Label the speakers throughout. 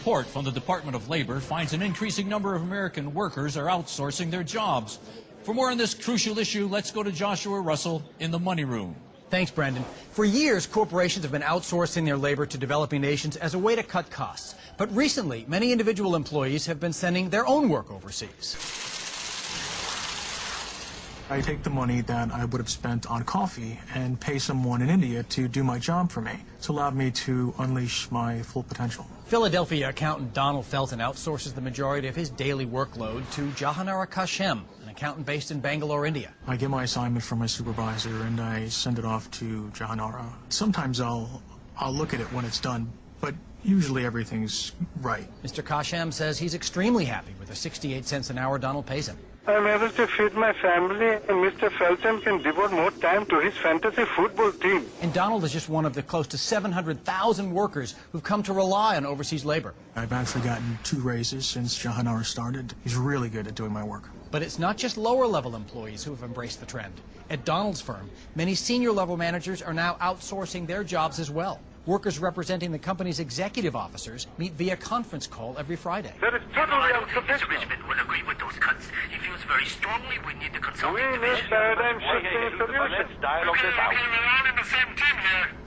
Speaker 1: report from the Department of Labor finds an increasing number of American workers are outsourcing their jobs. For more on this crucial issue, let's go to Joshua Russell in the Money Room.
Speaker 2: Thanks, Brendan. For years, corporations have been outsourcing their labor to developing nations as a way to cut costs. But recently, many individual employees have been sending their own work overseas.
Speaker 3: I take the money that I would have spent on coffee and pay someone in India to do my job for me. It's allowed me to unleash my full potential.
Speaker 2: Philadelphia accountant Donald Felton outsources the majority of his daily workload to Jahanara Kashem, an accountant based in Bangalore, India.
Speaker 3: I get my assignment from my supervisor and I send it off to Jahanara. Sometimes I'll look at it when it's done, but usually everything's right.
Speaker 2: Mr. Kashem says he's extremely happy with the 68 cents an hour Donald pays him.
Speaker 4: I'm able to feed my family, and Mr. Felton can devote more time to his fantasy football team.
Speaker 2: And Donald is just one of the close to 700,000 workers who've come to rely on overseas labor.
Speaker 3: I've actually gotten 2 raises since Jahanara started. He's really good at doing my work.
Speaker 2: But it's not just lower-level employees who have embraced the trend. At Donald's firm, many senior-level managers are now outsourcing their jobs as well. Workers representing the company's executive officers meet via conference call every Friday.
Speaker 4: That is totally unprofessional.
Speaker 5: Management will agree with those cuts. He feels very strongly we need the consulting
Speaker 4: We
Speaker 5: division.
Speaker 4: need paradigm-shifting solutions.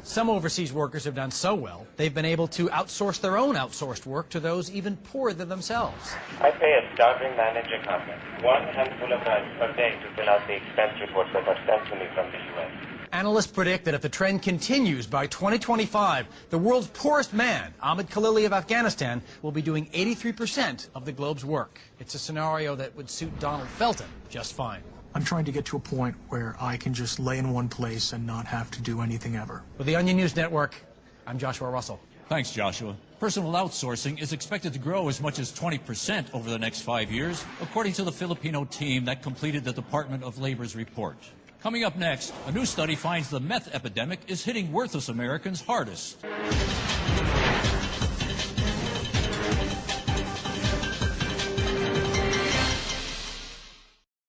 Speaker 2: Some overseas workers have done so well, they've been able to outsource their own outsourced work to those even poorer than themselves.
Speaker 6: I pay a starving manager accountant one handful of rice per day to fill out the expense reports that are sent to me from the U.S.
Speaker 2: Analysts predict that if the trend continues by 2025, the world's poorest man, Ahmed Khalili of Afghanistan, will be doing 83% of the globe's work. It's a scenario that would suit Donald Felton just fine.
Speaker 3: I'm trying to get to a point where I can just lay in one place and not have to do anything ever.
Speaker 2: With the Onion News Network, I'm Joshua Russell.
Speaker 1: Thanks, Joshua. Personal outsourcing is expected to grow as much as 20% over the next 5 years, according to the Filipino team that completed the Department of Labor's report. Coming up next, a new study finds the meth epidemic is hitting worthless Americans hardest.